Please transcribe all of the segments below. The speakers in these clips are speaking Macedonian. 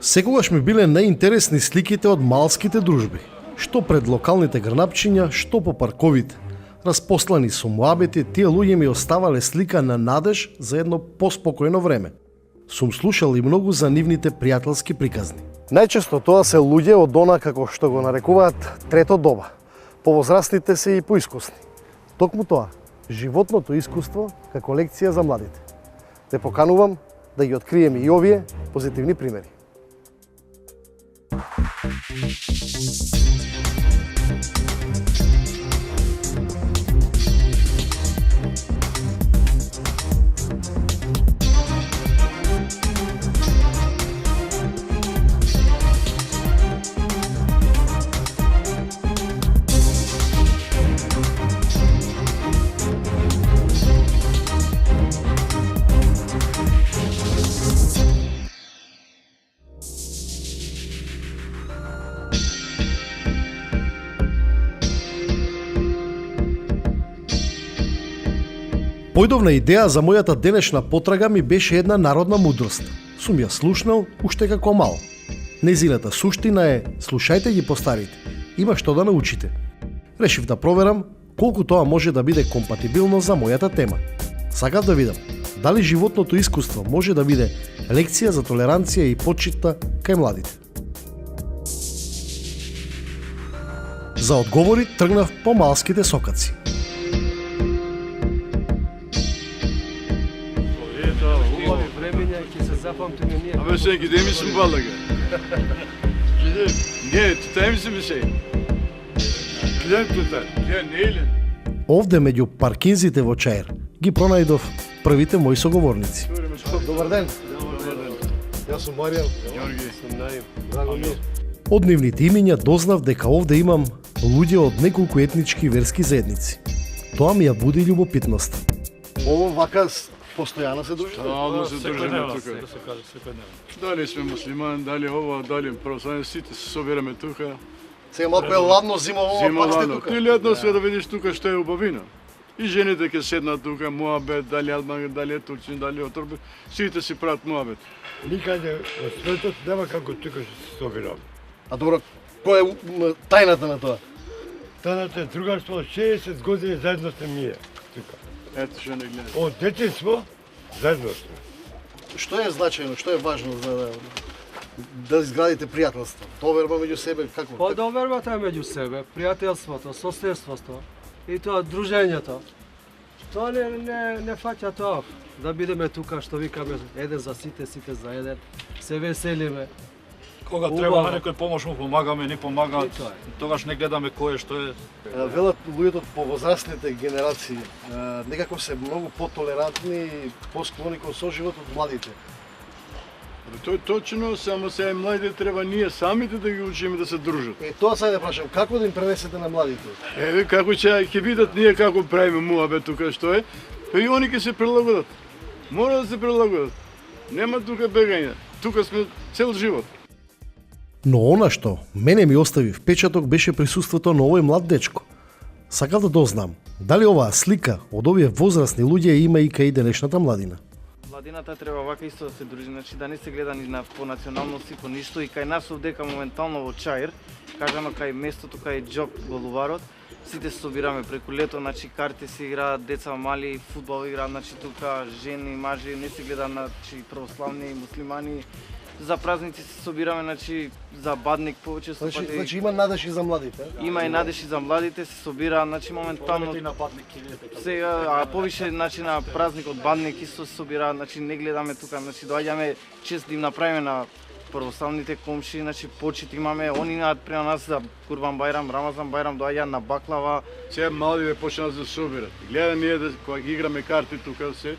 Секогаш ми биле најинтересни сликите од малските дружби, што пред локалните грнапчиња, што по парковите. Распослани со муабети, тие луѓе ми оставале слика на надеж за едно поспокојно време. Сум слушал и многу за нивните пријателски приказни. Најчесто тоа се луѓе од она како што го нарекуваат трето доба. Повозрастните се и поискусни. Токму тоа, животното искуство како лекција за младите. Те поканувам да ги откриеме и овие позитивни примери. Појдов на идеја за мојата денешна потрага ми беше една народна мудрост. Сум ја слушнал уште како мал. Незината суштина е: слушајте ги постарите, има што да научите. Решив да проверам колку тоа може да биде компатибилно за мојата тема. Сакав да видам дали животното искуство може да биде лекција за толеранција и почита кај младите. За одговори тргнав по малските сокаци. Абе се, гиде ми сум балага. Гиде, не, тута ми се се. Гиде тута, гиде не елен. Овде меѓу паркинзите во Чаир ги пронајдов првите мои соговорници. Добар ден. Јас сум Маријан. Ѓорги. Сум Наим. Драго ми. Од нивните имиња дознав дека овде имам луѓе од неколку етнички и верски заедници. Тоа ми ја буди љубопитност. Ово вака постојано се дружи? Стално се дружиме тука. Дали сме муслимани, дали ова, дали православни, сите се собираме тука. Сега малку е ладно зима ова, пак сте тука. Ти летно све да видиш тука што е убавина. И жените ќе седнат тука, муабет, дали албански, дали е турчин, дали е оторби, сите си прават муабет. Никаде во светот нема како тука што се собираме. А добро, која е тајната на тоа? Тајната е другарство, 60 години заедно сме ние тука. Ето што не гледа. Од детинство заедно сме. Што е значајно, што е важно за да изградите пријателство? Доверба меѓу себе, како? Па довербата е меѓу себе, пријателството, соседството и тоа дружењето. Тоа не фаќа тоа да бидеме тука што викаме еден за сите, сите за еден, се веселиме. Кога треба на некој помош му помагаме, не помагаат, тогаш не гледаме кој е што е. Велат луѓето од повозрастните генерации некако се многу потолерантни и посклони кон соживот од младите. Тоа е точно, само сега младите треба ние самите да ги учиме да се дружат. Тоа сај да прашам, како да им пренесете на младите? Како ќе видат ние како правиме муабет тука што е, па и они ќе се прилагодат. Мора да се прилагодат. Нема тука бегање. Тука сме цел живот. Но она што мене ми остави впечаток беше присуството на овој млад дечко. Сакав да дознам дали оваа слика од овие возрастни луѓе има и кај денешната младина. Младината треба вака исто да се дружи, значи да не се гледа ни по националност и по ништо, и кај нас овдека моментално во Чаир, кажано кај местото кај Џок Болуварот, сите се собираме преку лето, значи карти се играат, деца мали, фудбал играат, значи тука жени, мажи, не се гледа, значи православни, муслимани. За празници се собираме, значи за бадник повеќе со пати. Значи има надеж и за младите? Има и надеж и за младите, се собираат, значи моментално. Сега, а повише значи на празникот бадник исто се собираат, значи не гледаме тука, значи доаѓаме чест да им направиме на православните комши, значи почит имаме, они имаат према нас за Курбан Бајрам, Рамазан Бајрам, доаѓаат на баклава. Сега младите почнаа да се собират. Гледа ние да кога ги играме карти тука се.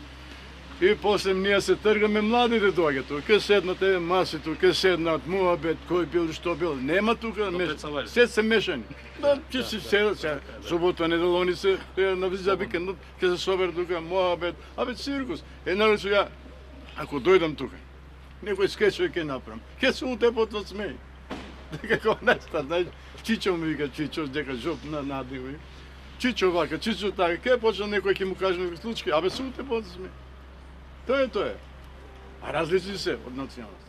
И после ние се тргаме, младите доаѓаат тука, ке седнат маси тука, ке седнат муабет, кој бил, што бил. Нема тука, се се мешани. Да, ќе се седат сега. Субота, недела, они се за викендот, ќе се соберат тука, муабет, абе циркус. Народ ја, ако дојдам тука, некој скечој ќе направам, ќе се утепот од смеј. Како нешта, знаеш, Чичо ми вика, Чичо, дека жоп надиви. Чичо вака, Чичо така, ќе почна некој ќе му каже некој случај, абе се утепот од смеј. Тоа е. А различни се од националност.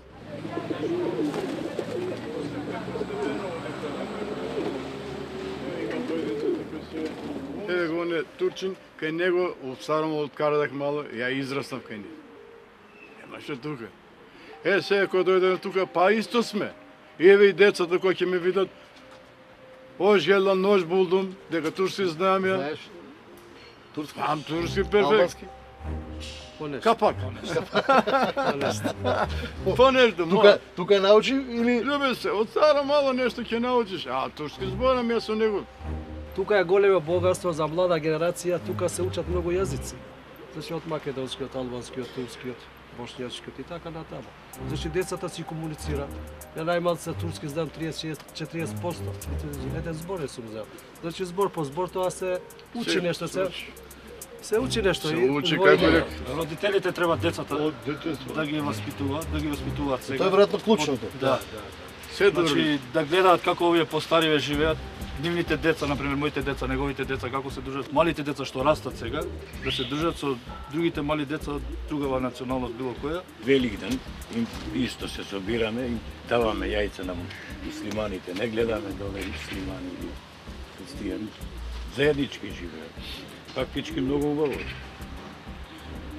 Еве го не турчин, кај него од Сарамово откарадах мало, ја израснав кај него. Немаше тука. Сега кога дојдеме тука, па исто сме. Еве и децата кои ќе ме видат, ош јела нож булдум, дека турски знаам ја. Знаеш? Турски? Знам турски перфект. Албански? Понешто. Капак. Понешто, Тука научи или Љубе се, од стара мало нешто ќе научиш. А турски зборам ја со него. Тука е големо богатство за млада генерација, тука се учат многу јазици. Значи од македонскиот, албанскиот, турскиот, боšnjačкиот и така натаму. Значи децата си комуницираат. Ја најмалце турски знам 36-40%. Еден збор сум знал. Значи збор по збор тоа се учи нешто, се учи нешто. Се и учи во како игра. рек. Родителите треба децата Од детство. да ги воспитуваат сега. тоа е веројатно клучното. Да. Се добро. Значи да гледаат како овие постариве живеат, нивните деца, например моите деца, неговите деца како се дружат, малите деца што растат сега, да се дружат со другите мали деца од другава националност било која. Великден им исто се собираме и даваме јајца на муслиманите, не гледаме доле муслимани или христијани. Заеднички живеат. Фактички многу убаво.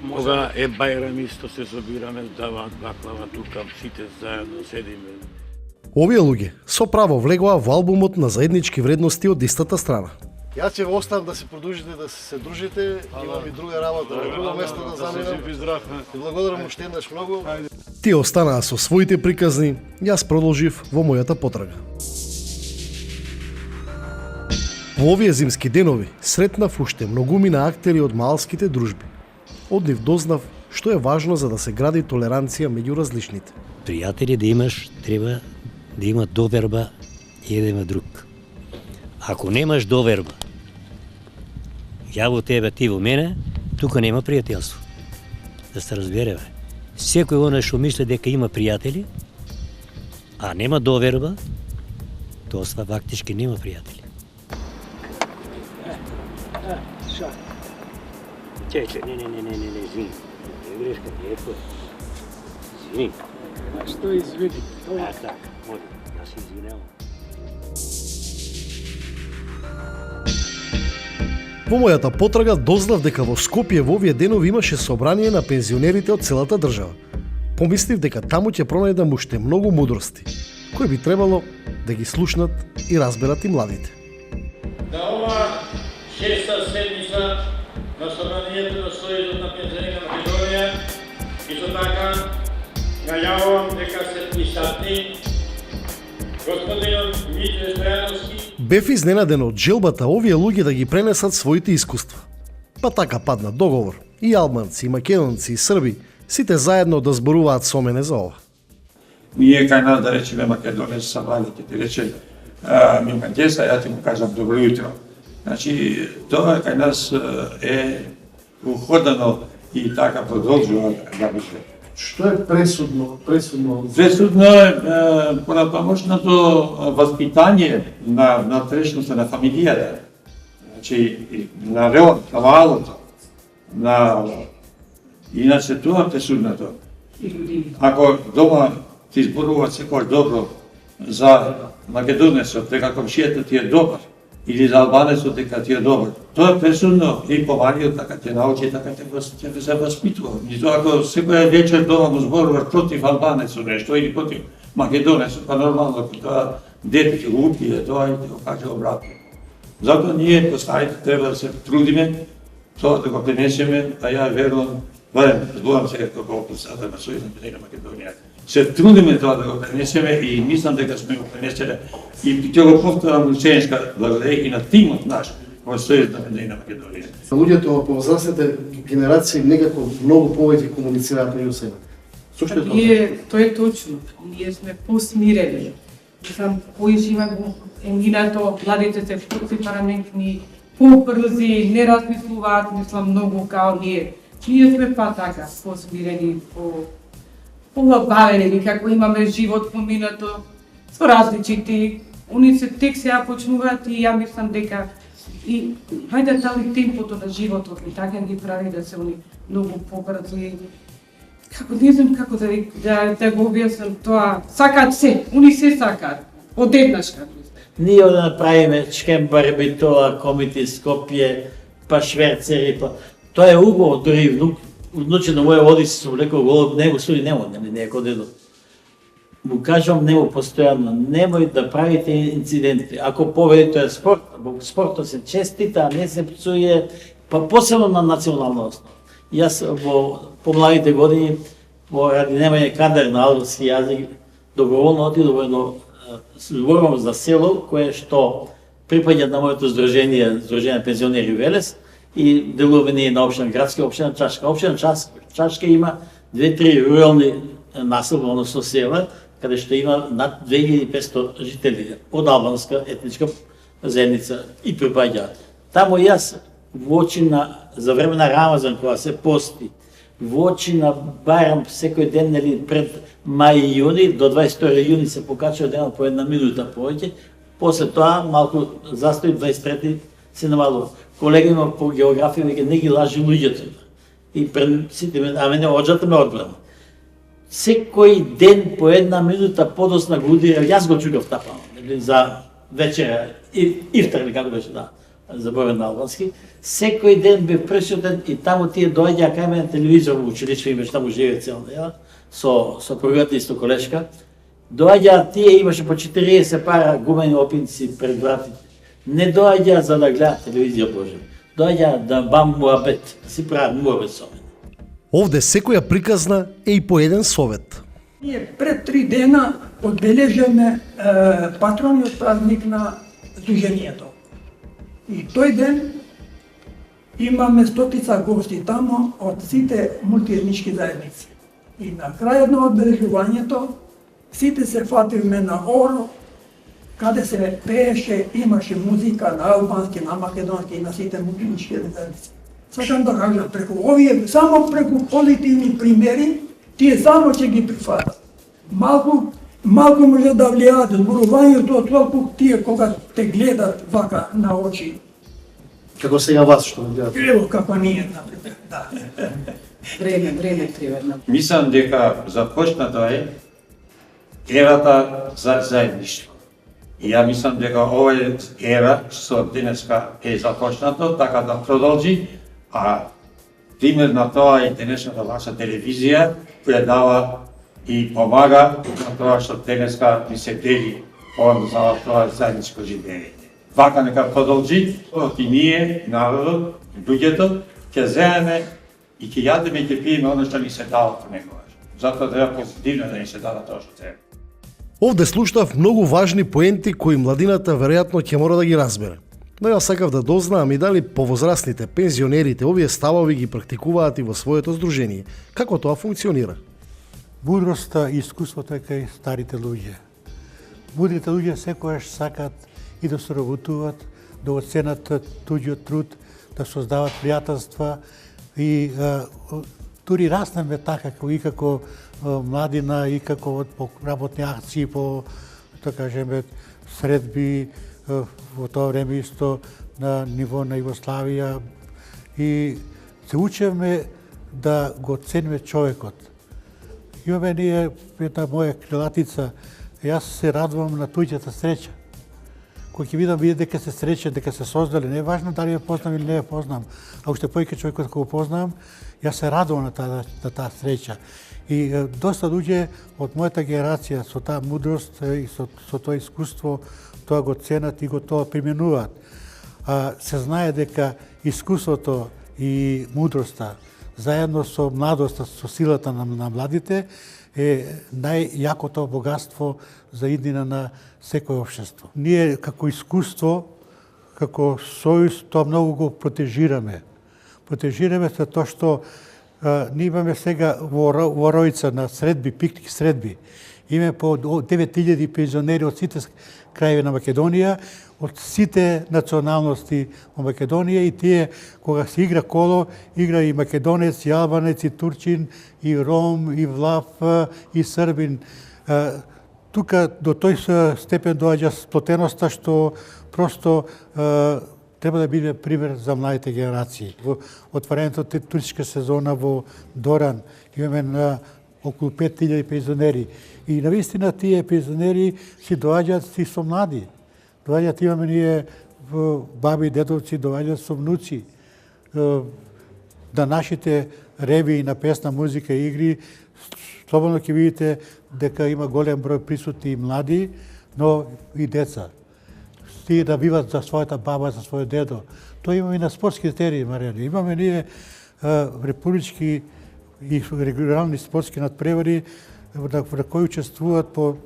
Кога е Бајрам исто се собираме, даваат баклава тука, сите заедно седиме. Овие луѓе со право влегоа во албумот на заеднички вредности од истата страна. Јас ќе го оставам да се продолжите да се дружите, имам и друга работа, на друго место да заминам. Жив и здрав. И благодарам уште еднаш многу. Тие останаа со своите приказни, јас продолжив во мојата потрага. Во овие зимски денови сретнав уште многумина актери од малските дружби. Од нив дознав што е важно за да се гради толеранција меѓу различните. Пријатели да имаш, треба да има доверба еден на друг. Ако немаш доверба, ја во тебе, ти во мене, тука нема пријателство. Да се разбереме. Секој оној што мисли дека има пријатели, а нема доверба, тоа фактички нема пријатели. Чече, не, извини. Грешка ти е тоа. Извини. А што извини? Така, може, јас се извиневам. Во мојата потрага дознав дека во Скопје во овие денови имаше собрание на пензионерите од целата држава. Помислив дека таму ќе пронајдам уште многу мудрости, кои би требало да ги слушнат и разберат и младите. На ова шеста седмица на собранието на Сојузот на пензионерите на Македонија, исто така најавувам дека се присатни господинот Митре Стојановски. Бев изненаден од желбата овие луѓе да ги пренесат своите искуства. Па така падна договор. И албанци, и македонци, и срби, сите заедно да зборуваат со мене за ова. Ние кај нас, да речеме, Македонија се сабрали, ќе ти рече Милка Ѓеса, ја ти му кажам добро јутро. Значи, тоа кај нас е уходано и така продолжува да биде. Што е пресудно? Пресудно е понатамошното воспитање на внатрешноста на фамилијата. Значи, на реон, на малото, на... Иначе тоа е пресудното. Ако дома ти зборуваат секој добро за македонецот, дека комшијата ти е добар, или за албанецот дека ти е добар, тоа е пресудно и помалиот така те научи, така те се воспитува. И тоа ако секоја вечер дома му зборуваш против албанецот нешто или против македонецот, па нормално тоа дете ќе го упие, тоа и ќе го каже обратно. Затоа ние постарите треба да се трудиме тоа да го пренесеме, а ја верувам, зборам сега како председател на Сојузот на Македонија. Се трудиме тоа да го пренесеме и мислам дека сме го пренеселе и ќе го повторам ученичка благодарение и на тимот наш во Сојузот на Македонија. Луѓето во повозрастните генерации некако многу повеќе комуницираат меѓу себе. Сушто Тоа е точно. Ние сме посмирени. Мислам, кој живе во еминато, младите се потемпераментни, побрзи, не размислуваат, мислам, многу као ние. Ние сме па така, посмирени, полабавени, како имаме живот поминато, со различити. Они се тек сега почнуваат и ја мислам дека и хајде дали темпото на животот и така ги прави да се они многу побрзи. Како не знам како да го објаснам тоа, сакаат се, они се сакаат, одеднаш како. Ние да направиме Чкембар, Битола, Комити, Скопје, па Шверцери, па... Тоа е убаво, дори внуче на моја води се влеко голод, него суди нема, не е кодедо. Му кажам нему постојано, немој да правите инциденти. Ако поведе тоа е спорт, спортот се честита, а не се пцуе, па посебно на национална основа. Јас во помладите години, ради немање кадар на албански јазик, доброволно отидов во едно зборувам за село, кое што припаѓа на моето Сдружение пензионери Велес и делуваме ние на општина градска, општина Чашка. Општина Чашка има 2-3 рурални населби, односно села, каде што има над 2500 жители од албанска етничка заедница и припаѓа. Таму јас во очи на за време на Рамазан кога се пости, во очи на Бајрам секој ден, нели, пред мај и јуни, до 22 јуни се покачува денот по една минута повеќе, после тоа малку застои 23 се намалува. Колега има по географија веќе не ги лажи луѓето. И пред сите ме, а мене оджата ме одбрана. Секој ден по една минута подосна го удира, јас го чукав тапа, нели, за вечера, ифтар или како беше, да, заборен на албански. Секој ден бе пресутен и таму тие доаѓа кај мене телевизор во училиште, имаш таму живее цел ден, со прогата исто колешка. Доаѓа тие, имаше по 40 пара гумени опинци пред вратите. Не доаѓа за да гледат телевизија Боже. Доаѓа да бам муабет, да си прават муабет со мене. Овде секоја приказна е и по еден совет. Ние пред 3 дена одбележаме патрониот празник на Сдруженијето. И тој ден имаме стотица гости тамо од сите мултиетнички заедници. И на крајот на одбележувањето сите се фативме на оро, каде се пееше, имаше музика на албански, на македонски и на сите мултиетнички заедници. Сакам да кажам, само преку позитивни примери, тие само ќе ги прифатат. Малку може да влијаат зборувањето, толку тие кога те гледат вака на очи. Како сега вас што ме гледате? Ево како ние, например, да. Време треба. Мислам дека започната е ерата за заедништво. И ја мислам дека ова е ера што денеска е започнато, така да продолжи, а пример на тоа е денешната ваша телевизија, која дава и помага на тоа што денеска ни се дели за тоа заедничко живење. Вака нека продолжи, и ние, народот, луѓето, ќе земеме и ќе јадеме и ќе пиеме оно што ни се дава понекогаш. Затоа треба позитивно да ни се дава тоа што треба. Овде слушнав многу важни поенти кои младината веројатно ќе мора да ги разбере. Но ја сакав да дознаам и дали повозрастните, пензионерите, овие ставови ги практикуваат и во своето здружение. Како тоа функционира? Мудроста и искуството е кај старите луѓе. Мудрите луѓе секојаш сакат и да соработуваат, да оценат туѓиот труд, да создават пријателства и дури раснеме така и како младина и како по работни акции, по да кажеме средби во тоа време исто на ниво на Југославија и се учиме да го цениме човекот. Имаме ние една моја крилатица, јас се радувам на туѓата среќа. Кој ќе видам дека се среќа, дека се создали, не е важно дали ја познам или не ја познам, а уште повеќе човекот кога го познавам, јас се радувам на таа среќа. И доста луѓе од мојата генерација со таа мудрост и со тоа искуство тоа го ценат и го тоа применуваат. Се знае дека искуството и мудроста заедно со младоста, со силата на младите е најјакото богатство за иднина на секој општество. Ние како искуство, како сојуз, тоа многу го протежираме. Протежираме за тоа што ние имаме сега во Ројца на средби, пикник средби. Имаме по 9000 пензионери од сите крајеви на Македонија, од сите националности во Македонија и тие кога се игра коло, игра и македонец, и албанец, и турчин, и ром, и влав, и србин. Тука до тој степен доаѓа сплотеноста што просто треба да биде пример за младите генерации. Во отварењето туристичка сезона во Доран имаме на околу 5000 пензионери. И навистина тие пензионери си доаѓаат си со млади. Доаѓаат, имаме ние баби, дедовци, доаѓаат со внуци. На нашите ревии на песна, музика и игри, слободно ќе видите дека има голем број присутни и млади, но и деца. Стига да биват за својата баба, за својот дедо. Тоа имаме и на спортски терени, Маријане. Имаме ние републички и регионални спортски надпревари на кои учествуваат по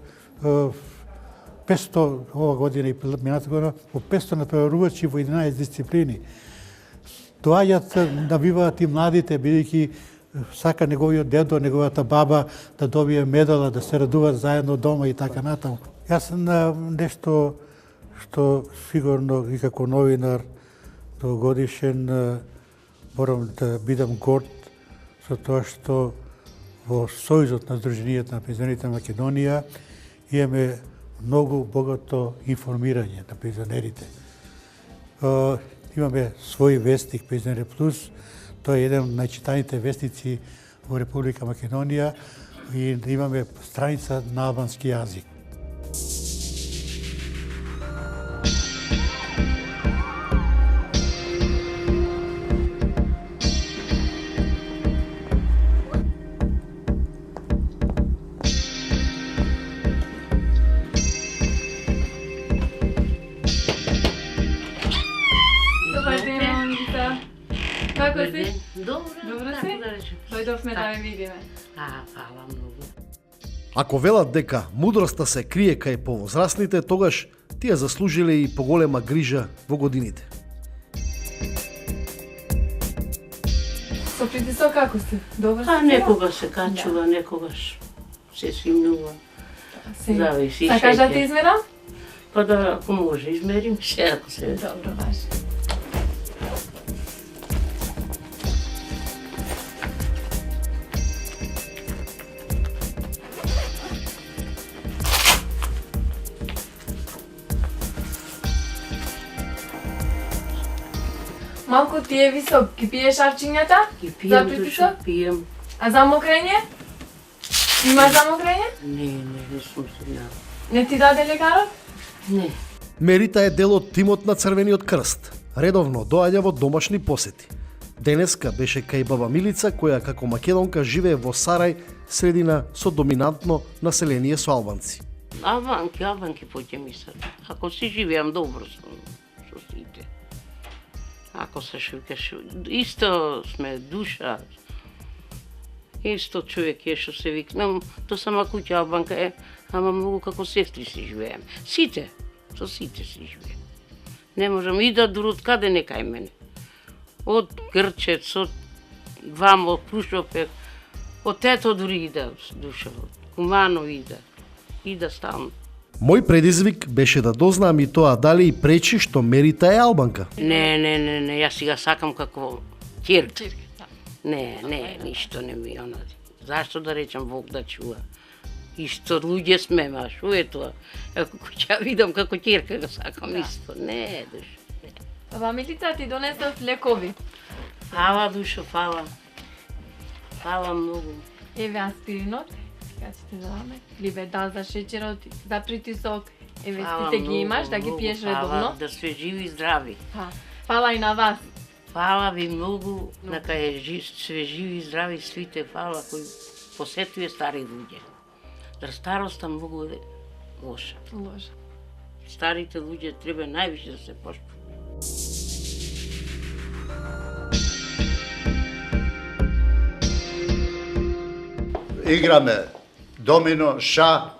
500 ова година и мината година, по 500 надпреварувачи во 11 дисциплини. Доаѓаат, набиваат и младите, бидејќи сака неговиот дедо, неговата баба да добие медала, да се радуваат заедно дома и така натаму. Јас сум на нешто што сигурно и како новинар догодишен морам да бидам горд со тоа што во Сојузот на Сдруженијата на пензионерите на Македонија имаме многу богато информирање на пензионерите. Имаме свој вестник Пензионер Плюс, тоа е еден од најчитаните вестници во Република Македонија и имаме страница на албански јазик. Како си? Добро, Добро како си? да речем. Дојдовме да ве видиме. Фала многу. Ако велат дека мудроста се крие кај повозрасните, тогаш тие заслужиле и поголема грижа во годините. Со притисок како си? Добро си? Некогаш се качува, некогаш се симнува. Зависи. Сакаш да те измерам? Па да, ако може, измерим се, ако се... Добро, важно. Малку ти е висок, ги пиеш арчињата? Ги За пием, притисок? зашо пием. А за мокрење? Имаш за мокрење? Не сум се Не ти даде лекарот? Не. Мерита е дел од тимот на Црвениот крст. Редовно доаѓа во домашни посети. Денеска беше кај баба Милица, која како македонка живее во Сарај, средина со доминантно население со албанци. Албанки поќе мислат. Ако си живеам добро со сите. Ако се шукаш, исто сме душа. Исто човек е што се викнам, то сама куќа албанка е, ама многу како сестри си живеем. Сите, со сите си живеем. Не можам и да дур од каде не кај мене. Од Грчец, од Вамо, Крушопек, од тето дури ида душа, од Кумано ида стално. Мој предизвик беше да дознам и тоа дали и пречи што Мерита е албанка. Не, јас сега сакам како ќерка. Не, ништо не ми она. Зашто да речам Бог да чува? Исто луѓе сме, ма шо е тоа? Ако ќе видам како ќерка го сакам исто. Не, душо. Баба Милица ти донесов лекови. Фала, душо, фала. Фала многу. Еве аспиринот, сега ќе ти даваме. Либедан за шеќерот, за притисок. Еве сите ги имаш да ги пиеш редовно. Да сме живи и здрави. Фала и на вас. Фала ви многу, нека све живи и здрави свите, фала кои посетуе стари луѓе. Дар староста многу е лоша. Старите луѓе треба највише да се поштува. Играме домино, ша,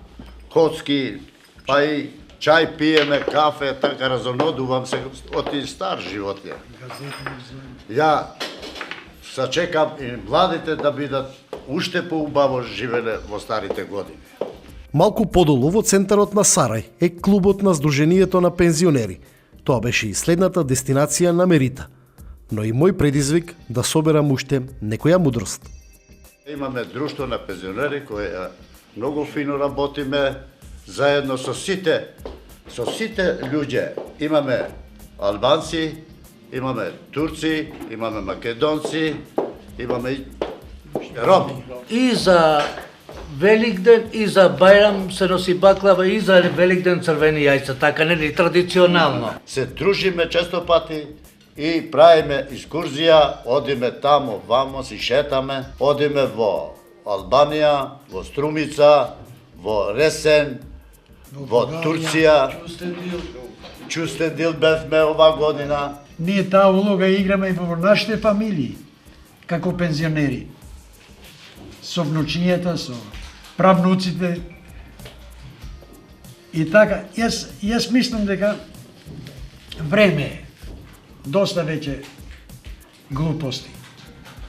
коцки, па и чај пиеме, кафе, така разонодувам се од и стар живот ја. Ја сачекам и младите да бидат уште поубаво живеле во старите години. Малку подолу во центарот на Сарај е клубот на Сдруженијето на пензионери. Тоа беше и следната дестинација на Мерита. Но и мој предизвик да соберам уште некоја мудрост. Имаме друштво на пензионери која многу фино работиме заедно со сите луѓе. Имаме албанци, имаме турци, имаме македонци, имаме и роми. И за Великден и за Бајрам се носи баклава и за Великден црвени јајца, така нели традиционално. Се дружиме често пати и правиме екскурзија, одиме тамо, вамо, си шетаме, одиме во Албанија, во Струмица, во Ресен, во Турција, Чустендил бевме ова година. Ние таа улога играме и во нашите фамилии, како пензионери. Со внучињата, со правнуците. И така, јас мислам дека време е. Доста веќе глупости.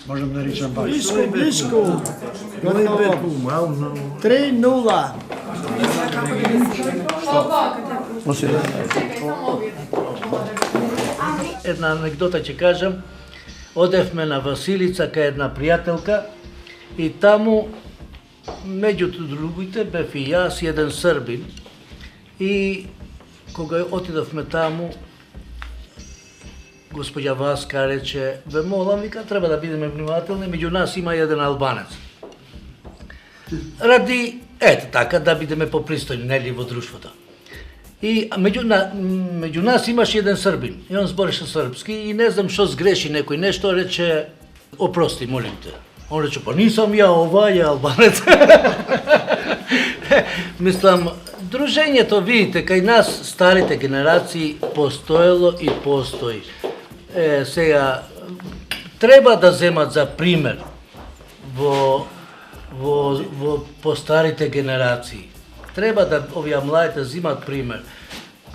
Можам да речам баш. Близко. 3-0. Една анекдота ќе кажам. Одевме на Василица кај една пријателка и таму меѓу другите бев и јас и еден србин. И кога отидовме таму, госпоѓа Васка рече, ве молам, вика, треба да бидеме внимателни, меѓу нас има еден албанец. Ради, ете така, да бидеме попристојни, нели, во друштвото. И меѓу нас имаше еден србин, и он збореше српски, и не знам што сгреши некој нешто, рече, опрости, молим те. Он рече, па нисам ја, ова е албанец. Мислам, дружењето, видите, кај нас, старите генерации, постоело и постои. Сега, треба да земат за пример во постарите генерации. Треба да овие младите земат пример.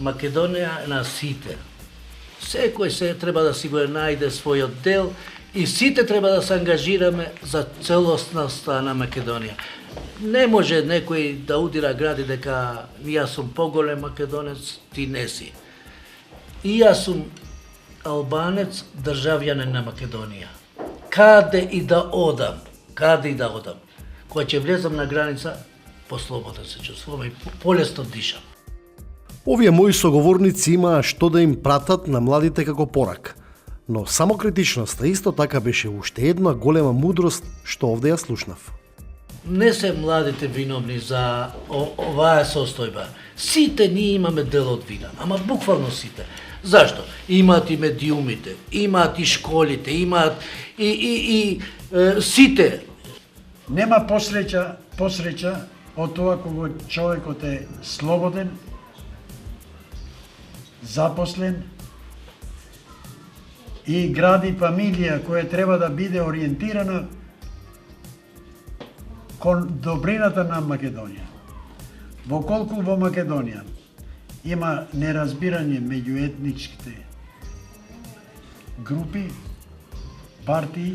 Македонија е на сите. Секој се треба да си го најде својот дел и сите треба да се ангажираме за целосноста на Македонија. Не може некој да удира гради дека јас сум поголем македонец, ти не си. И јас сум албанец, државјанин на Македонија. Каде и да одам, кога ќе влезам на граница, послободен се чувствувам и полесно дишам. Овие мои соговорници имаа што да им пратат на младите како порак. Но самокритичноста исто така беше уште една голема мудрост што овде ја слушнав. Не се младите виновни за оваа состојба. Сите ние имаме дел од вина, ама буквално сите. Зашто? Имаат и медиумите, имаат и школите, имаат и сите. Нема посреќа од тоа кога човекот е слободен, запослен и гради фамилија која треба да биде ориентирана кон добрината на Македонија. Воколку во Македонија има неразбирање меѓу етничките групи, партии,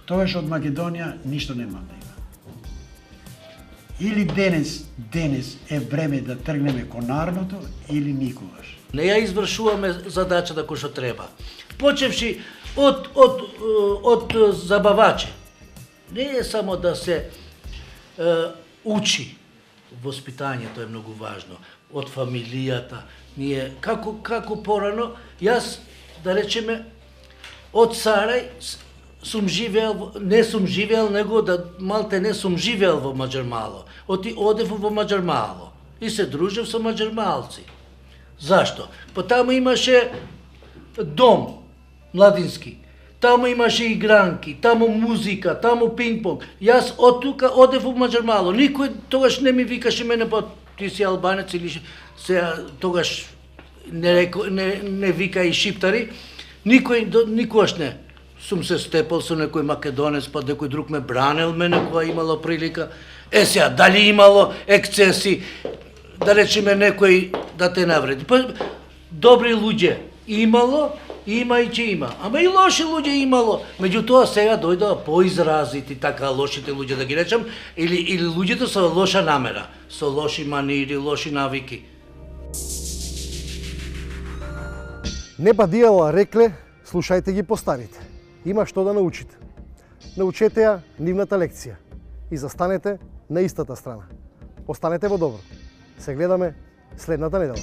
тогаш од Македонија ништо нема да има. Или денес е време да тргнеме кон народното, или никогаш. Не ја извршуваме задачата која што треба. Почевши од забавачи. Не е само да се учи. Воспитањето е многу важно. Од фамилијата. Ние, како порано, јас, да речеме, од Сарај сум живеел, не сум живеел, него да малте не сум живеел во Маџармало. Одев во Маџармало и се дружев со маџармалци. Зашто? Па таму имаше дом младински. Таму имаше игранки, таму музика, таму пинг-понг. Јас од тука одев во Маџармало. Никој тогаш не ми викаше мене, па ти си албанец или се тогаш не вика и шиптари. Никогаш не. Сум се степал со некој македонец, па некој друг ме бранел мене кога имало прилика. Сега, дали имало ексцеси, да речеме некој да те навреди. Па добри луѓе имало, има и че има. Ама и лоши луѓе имало. Меѓутоа сега дојдоа поизразити така лошите луѓе да ги речам, или луѓето со лоша намера, со лоши манири, лоши навики. Не бадијала рекле, слушајте ги постарите. Има што да научите. Научете ја нивната лекција и застанете на истата страна. Останете во добро. Се гледаме следната недела.